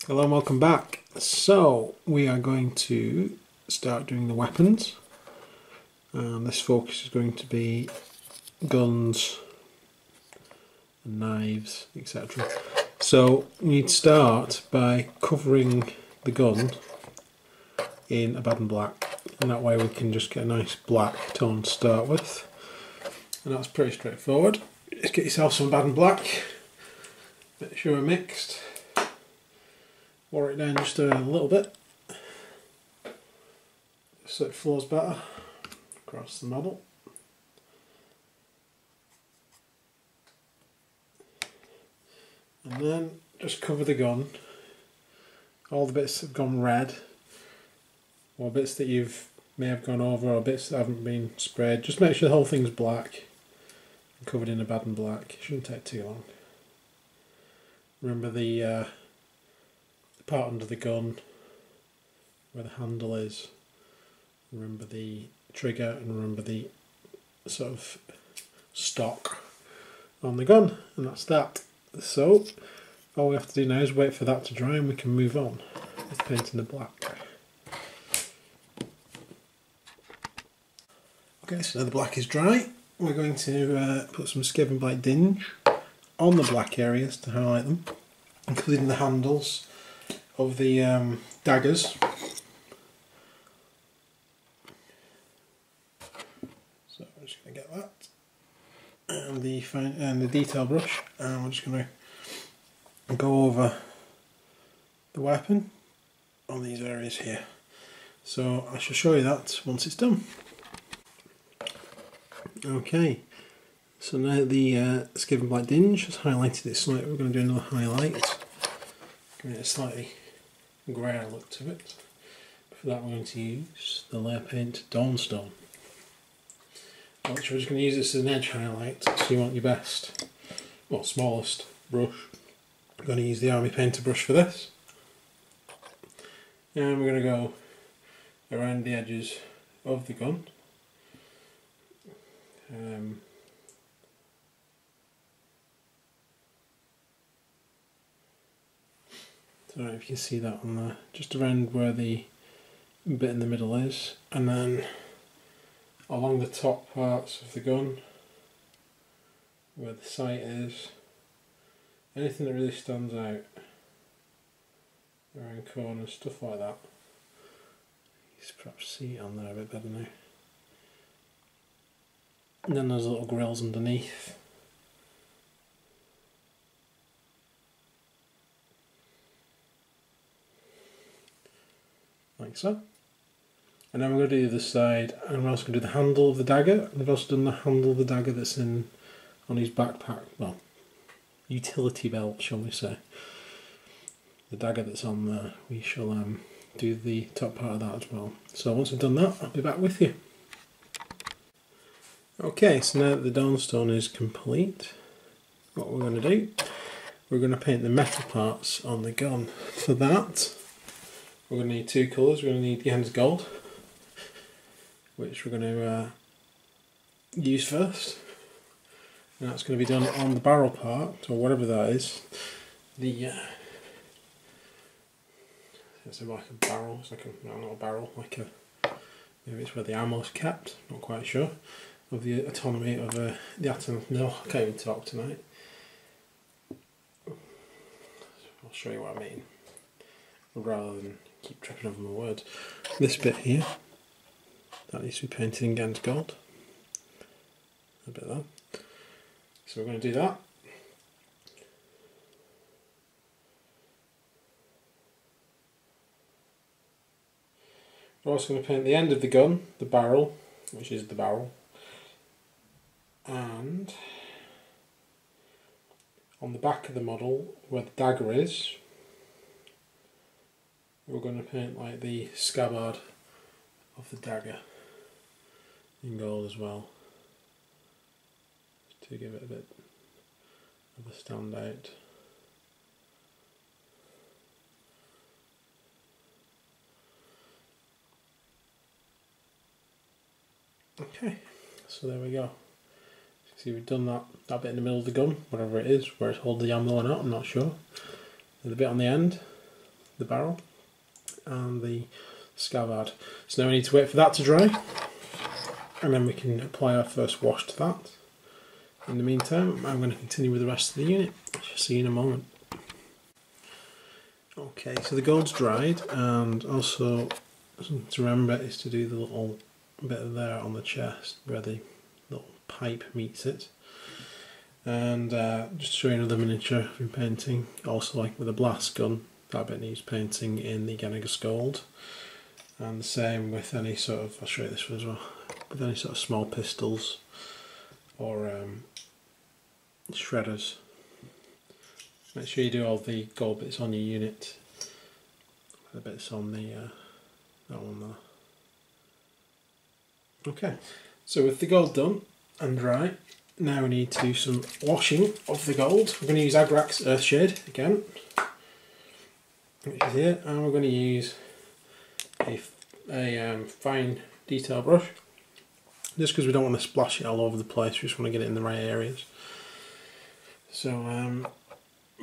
Hello and welcome back. So we are going to start doing the weapons. This focus is going to be guns and knives, etc. So we need to start by covering the gun in Abbadon black, and that way we can just get a nice black tone to start with. And that's pretty straightforward. Just get yourself some Abbadon black, make sure we're mixed. Water it down just a little bit so it flows better across the model. And then just cover the gun. All the bits that have gone red, or bits that may have gone over, or bits that haven't been sprayed, just make sure the whole thing's black and covered in Abbadon black. It shouldn't take too long. Remember the part under the gun where the handle is, remember the trigger, and remember the sort of stock on the gun, and that's that. So all we have to do now is wait for that to dry and we can move on with painting the black. Okay, so now the black is dry, we're going to put some Skaven Blight Dinge on the black areas to highlight them, including the handles of the daggers. So I'm just going to get that and the detail brush, and we're just going to go over the weapon on these areas here. So I shall show you that once it's done. Okay, so now the Skaven Blight Dinge has highlighted it slightly. We're going to do another highlight, give it a slightly grayer look to it. For that we're going to use the layer paint Dawnstone, which we're just going to use this as an edge highlight. So you want your best, well, smallest brush. I'm going to use the army painter brush for this, and we're going to go around the edges of the gun. I don't know if you can see that on there, just around where the bit in the middle is, and then along the top parts of the gun, where the sight is, anything that really stands out, around corners, stuff like that. You can perhaps see it on there a bit better now. And then there's little grills underneath. Like so. And then we're going to do the other side, and we're also going to do the handle of the dagger, and we've also done the handle of the dagger that's on his backpack, well, utility belt, shall we say. The dagger that's on there, we shall do the top part of that as well. So once we've done that, I'll be back with you. Okay, so now that the Dawnstone is complete, what we're going to do, we're going to paint the metal parts on the gun. For that, we're going to need two colours. We're going to need Gehenna's Gold, which we're going to use first. And that's going to be done on the barrel part, or whatever that is. It's like a barrel, it's like a, no, not a barrel, like a, maybe it's where the ammo's kept, not quite sure. Of the autonomy of the atom. No, I can't even talk tonight. I'll show you what I mean, rather than keep tripping over my words. This bit here, that needs to be painted in Gehenna's Gold. A bit of that. So we're going to do that. We're also going to paint the end of the gun, the barrel, which is the barrel. And on the back of the model, where the dagger is, we're going to paint like the scabbard of the dagger in gold as well, to give it a bit of a standout. Okay, so there we go. See, we've done that bit in the middle of the gun, whatever it is, where it's holding the ammo or not, I'm not sure. And the bit on the end, the barrel, and the scabbard. So now we need to wait for that to dry, and then we can apply our first wash to that. In the meantime, I'm going to continue with the rest of the unit. I'll see you in a moment. Okay, so the gold's dried, and also something to remember is to do the little bit there on the chest where the little pipe meets it. And just to show you another miniature I've been painting, also like with a blast gun, that bit needs painting in the Gehenna gold. And the same with any sort of, I'll show you this one as well, with any sort of small pistols or shredders. Make sure you do all the gold bits on your unit, the bits on the that one there. Okay, so with the gold done and dry, now we need to do some washing of the gold. We're going to use Agrax Earthshade again, which is here, and we're going to use a fine detail brush, just because we don't want to splash it all over the place. We just want to get it in the right areas. So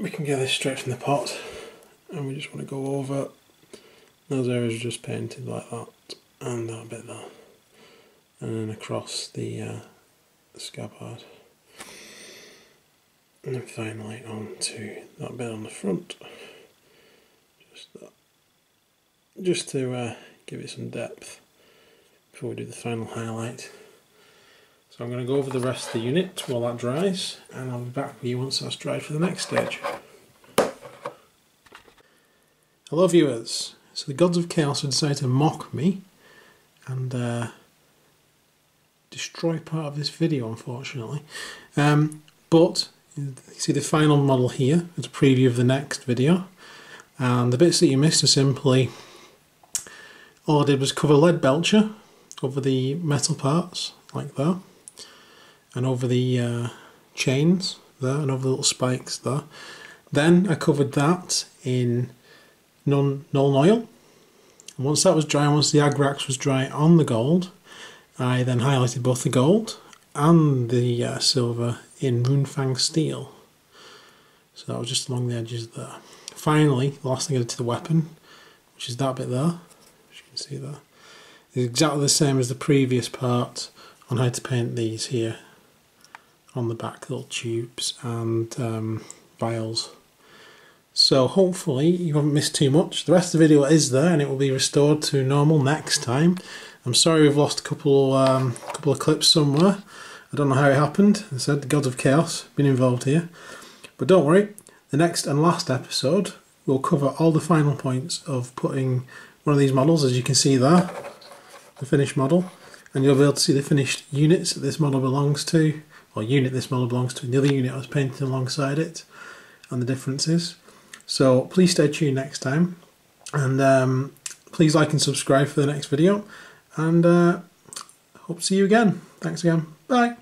we can get this straight from the pot, and we just want to go over those areas just painted like that, and that bit there, and then across the scabbard, and then finally onto that bit on the front, just that, just to give it some depth before we do the final highlight. So I'm going to go over the rest of the unit while that dries, and I'll be back with you once that's dried for the next stage. Hello viewers, so the gods of chaos have decided to mock me and destroy part of this video, unfortunately. But you see the final model here as a preview of the next video, and the bits that you missed are simply, all I did was cover lead belcher over the metal parts like that, and over the chains there, and over the little spikes there. Then I covered that in Null oil, and once that was dry, once the Agrax was dry on the gold, I then highlighted both the gold and the silver in Runefang steel. So that was just along the edges there. Finally, the last thing I did to the weapon, which is that bit there, as you can see there, is exactly the same as the previous part on how to paint these here on the back, little tubes and vials. So hopefully you haven't missed too much. The rest of the video is there, and it will be restored to normal next time. I'm sorry we've lost a couple of clips somewhere. I don't know how it happened. As I said, the gods of chaos have been involved here. But don't worry, the next and last episode will cover all the final points of putting one of these models, as you can see there, the finished model, and you'll be able to see the finished units that this model belongs to, or unit this model belongs to, and the other unit I was painting alongside it, and the differences. So please stay tuned next time, and please like and subscribe for the next video, and hope to see you again. Thanks again. Bye.